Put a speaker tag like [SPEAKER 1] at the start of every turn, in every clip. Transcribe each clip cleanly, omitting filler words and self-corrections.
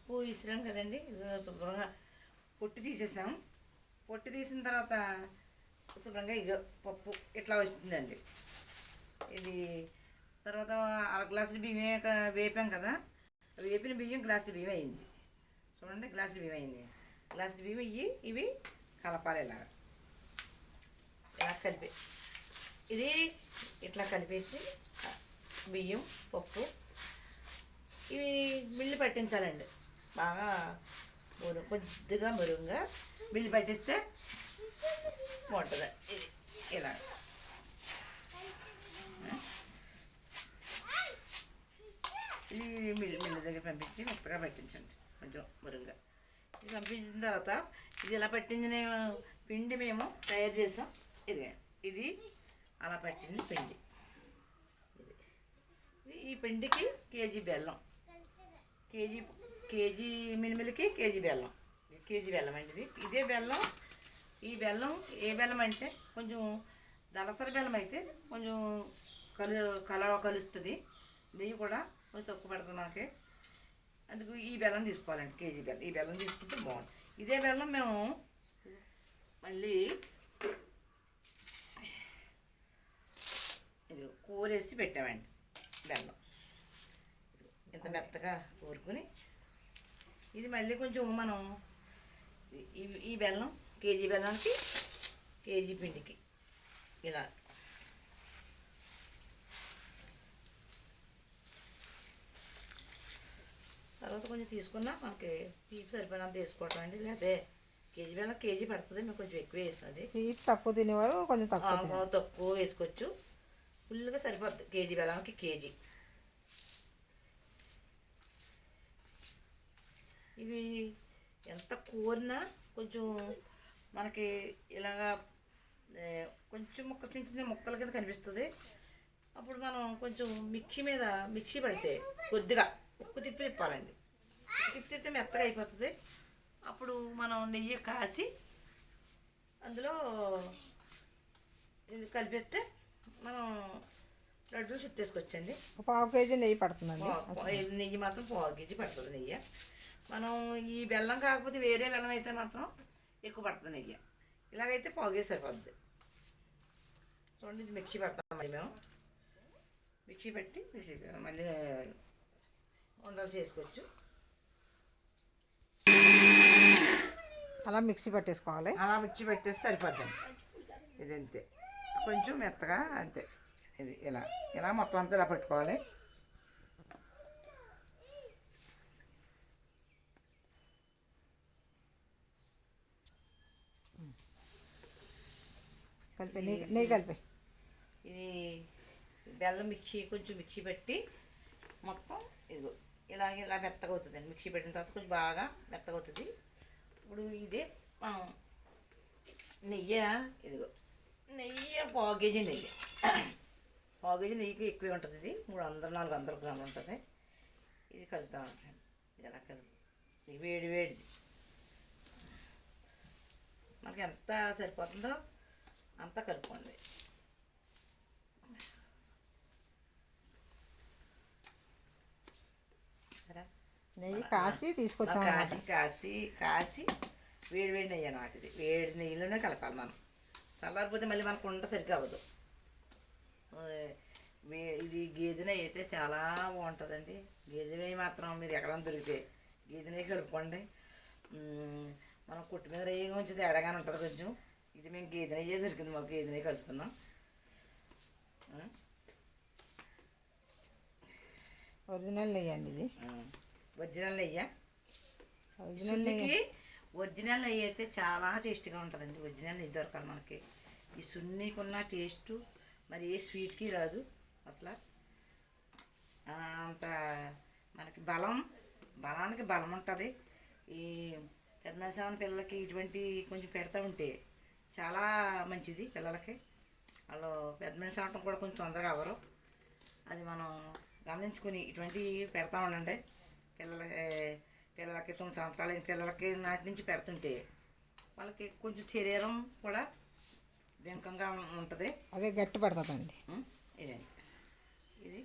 [SPEAKER 1] పప్పు విసిరాం కదండి, శుభ్రంగా పొట్టు తీసేసాం. పొట్టు తీసిన తర్వాత శుభ్రంగా ఇదో పప్పు ఇట్లా వస్తుందండి. ఇది తర్వాత అర గ్లాసులు బియ్యం వేపాం కదా, వేపిన బియ్యం గ్లాసులు బియ్యం అయింది. చూడండి, గ్లాసులు బియ్యం అయింది. గ్లాసులు బియ్యం ఇవి కలపాలి. ఇలా కలిపి ఇది ఇట్లా కలిపేసి బియ్యం పప్పు ఇవి మిల్లి పట్టించాలండి. బాగా కొద్దిగా మెరుగుగా మిల్లి పట్టిస్తే బాగుంటుంది. ఇది ఇలా ఇది మిల్లి దగ్గర పంపించి మెత్తగా పట్టించండి, కొంచెం మెరుగుగా. ఇది పంపించిన తర్వాత ఇది ఇలా పట్టించిన పిండి మేము తయారు చేసాం. ఇది అలా పట్టింది పిండి. ఈ పిండికి కేజీ బెల్లం, కేజీ మినిమిలకి కేజీ బెల్లం అండి. ఇదే బెల్లం. ఈ బెల్లం ఏ బెల్లం అంటే కొంచెం దళసరి బెల్లం అయితే కొంచెం కలుస్తుంది. నెయ్యి కూడా కొంచెం తక్కువ పడుతుంది మనకి. అందుకు ఈ బెల్లం తీసుకోవాలండి, కేజీ బెల్లం. ఈ బెల్లం తీసుకుంటే బాగుంటుంది. ఇదే బెల్లం మేము మళ్ళీ ఇది కూరేసి పెట్టామండి. బెల్లం ఇంత మెత్తగా కూరుకుని ఇది మళ్ళీ కొంచెం మనం ఈ బెల్లం కేజీ బెల్లానికి కేజీ పిండికి ఇలా తర్వాత కొంచెం తీసుకున్నా మనకి తీపి సరిపోయినంత తీసుకోవటం అండి. లేకపోతే కేజీ బెల్లం కేజీ పడుతుంది, మేము కొంచెం ఎక్కువ వేస్తుంది.
[SPEAKER 2] తీపి తక్కువ తినేవారు కొంచెం
[SPEAKER 1] తక్కువ వేసుకోవచ్చు. ఫుల్గా సరిపోద్ది కేజీ బెల్లానికి కేజీ. ఇవి ఎంత కూరినా కొంచెం మనకి ఇలాగా కొంచెం చిన్న చిన్న ముక్కల కింద కనిపిస్తుంది. అప్పుడు మనం కొంచెం మిక్సీ పడితే కొద్దిగా ఉప్పు తిప్పాలండి. తిప్పితే మెత్తగా అయిపోతుంది. అప్పుడు మనం నెయ్యి కాసి అందులో ఇది కలిపేస్తే మనం లడ్డూలు చుట్టేసుకొచ్చండి.
[SPEAKER 2] పావు కేజీ నెయ్యి పడుతుందండి.
[SPEAKER 1] నెయ్యి మాత్రం పావు కేజీ పడుతుంది నెయ్యి. మనం ఈ బెల్లం కాకపోతే వేరే బెల్లం అయితే మాత్రం ఎక్కువ పడుతుంది నెయ్యి. ఇలాగైతే పావు కేజీ సరిపోద్ది. చూడండి, ఇది మిక్సీ పెడతాం. మళ్ళీ మేము మిక్సీ పెట్టి మళ్ళీ ఉండలు చేసుకోవచ్చు.
[SPEAKER 2] అలా మిక్సీ పట్టేసుకోవాలి.
[SPEAKER 1] అలా మిక్సీ పెట్టేసి సరిపోద్దండి. ఇది అంతే, కొంచెం మెత్తగా అంతే. ఇది ఇలా మొత్తం అంతా ఇలా పెట్టుకోవాలి.
[SPEAKER 2] కలిపి నెయ్యి కలిపి
[SPEAKER 1] ఇది బెల్లం కొంచెం మిక్సీ పెట్టి మొత్తం ఇదిగో ఇలా మెత్తగా అవుతుందండి. మిక్సీ పెట్టిన తర్వాత కొంచెం బాగా మెత్తగా అవుతుంది. ఇప్పుడు ఇదే మనం ఇదిగో నెయ్యి పావు కేజీ నెయ్యి. పావు కేజీ నెయ్యికి ఎక్కువే ఉంటుంది. ఇది 300-400 గ్రాములు ఉంటుంది. ఇది కలుపుతూ ఉంటాను. ఇది ఎలా ఇది వేడిది మనకి ఎంత సరిపోతుందో అంతా కలుపుకోండి.
[SPEAKER 2] నెయ్యి కాసి తీసుకొచ్చాము.
[SPEAKER 1] కాసి వేడి నెయ్యి అన్నమాట. ఇది వేడి నెయ్యిలోనే కలపాలి మనం. చల్లారిపోతే మళ్ళీ మనకు ఉండ సరిగ్గా అవ్వదు. ఇది గేదె నెయ్యి అయితే చాలా బాగుంటుందండి. గేదె నెయ్యి మాత్రం మీరు ఎక్కడైనా దొరికితే గేదె నెయ్యి కలుపుకోండి. మనం కొట్టు మీద నెయ్యి కొంచెం తేడాగానే ఉంటుంది కొంచెం. ఇది మేము గేదె నెయ్యే దొరికింది, మాకు గేదె నెయ్యి కలుపుతున్నాం.
[SPEAKER 2] ఒరిజినల్ నెయ్యి అండి ఇది.
[SPEAKER 1] ఒరిజినల్ నెయ్యికి ఒరిజినల్ నెయ్యి అయితే చాలా టేస్టీగా ఉంటుందండి. ఒరిజినల్ నెయ్యి దొరకాలి మనకి. ఈ సున్నీకున్న టేస్టు మరి ఏ స్వీట్కి రాదు అసలు. అంత మనకి బలానికి బలం ఉంటుంది. ఈ పెద్దమేసావన పిల్లలకి ఇటువంటి కొంచెం పెడతా ఉంటే చాలా మంచిది పిల్లలకి. వాళ్ళు పెద్ద మనిషి అవటం కూడా కొంచెం తొందరగా అవ్వరు. అది మనం గమనించుకొని ఇటువంటివి పెడతా ఉండండి. పిల్లలకి 9 సంవత్సరాలైన పిల్లలకి నాటి నుంచి పెడుతుంటే వాళ్ళకి కొంచెం శరీరం కూడా వెనుకంగా ఉంటుంది.
[SPEAKER 2] అదే గట్టి పడుతుందండి.
[SPEAKER 1] ఇది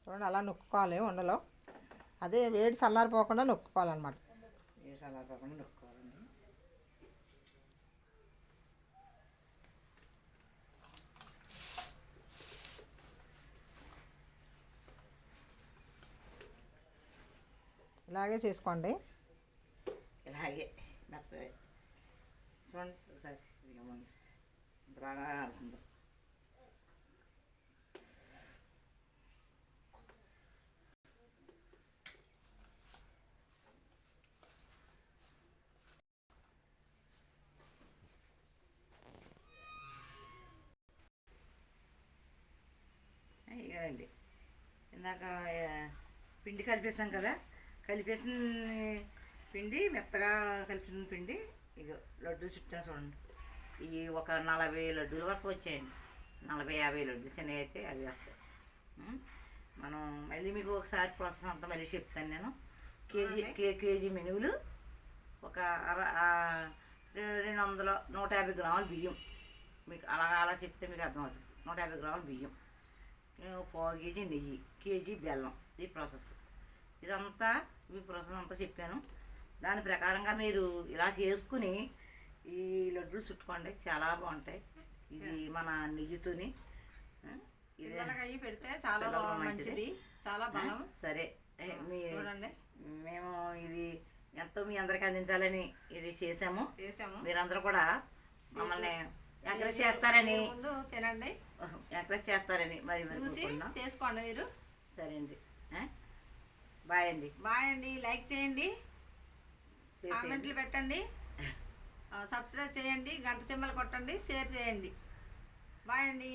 [SPEAKER 2] చూడండి అలా నొక్కుకోవాలి ఉండలో. అదే వేడి చల్లారిపోకుండా నొక్కుకోవాలన్నమాట.
[SPEAKER 1] ఏ చల్లారిపోకుండా నొక్కోవాలండి.
[SPEAKER 2] ఇలాగే చేసుకోండి.
[SPEAKER 1] ఇలాగే మెత్తగా చూడండి ఒకసారి బాగా ఉందో. ఇదండి ఇందాక పిండి కలిపేసాం కదా, కలిపేసిన పిండి మెత్తగా కలిపిన పిండి ఇగో లడ్డూలు చుట్టాను చూడండి. ఇవి ఒక 40 లడ్డూల వరకు వచ్చాయండి. 40-50 లడ్డూలు చిన్నవి అయితే అవి వస్తాయి. మనం మళ్ళీ మీకు ఒకసారి ప్రాసెస్ అంతా మళ్ళీ చెప్తాను నేను. కేజీ మినువులు, ఒక 200-150 గ్రాముల బియ్యం. మీకు అలా చెప్తే మీకు అర్థమవుతుంది. 150 గ్రాముల బియ్యం, 1/4 కేజీ నెయ్యి, కేజీ బెల్లం. ఈ ప్రాసెస్ ఇదంతా మీ ప్రాసెస్ అంతా చెప్పాను. దాని ప్రకారంగా మీరు ఇలా చేసుకుని ఈ లడ్డూలు చుట్టుకోండి, చాలా బాగుంటాయి. ఇది మన నెయ్యితోని
[SPEAKER 2] ఇది పెడితే చాలా మంచిది, చాలా బలం.
[SPEAKER 1] సరే మీ
[SPEAKER 2] చూడండి,
[SPEAKER 1] మేము ఇది ఎంతో మీ అందరికి అందించాలని ఇది చేసాము. మీరందరూ కూడా మమ్మల్ని ఎంకరేజ్ చేస్తారని,
[SPEAKER 2] తినండి,
[SPEAKER 1] ఎంకరేజ్ చేస్తారని మరి
[SPEAKER 2] చేసుకోండి మీరు.
[SPEAKER 1] సరే అండి, బాయ్ అండి.
[SPEAKER 2] బాయ్ అండి. లైక్ చేయండి, కామెంట్లు పెట్టండి, సబ్స్క్రైబ్ చేయండి, గంట సింబల్ కొట్టండి, షేర్ చేయండి. బాయ్ అండి.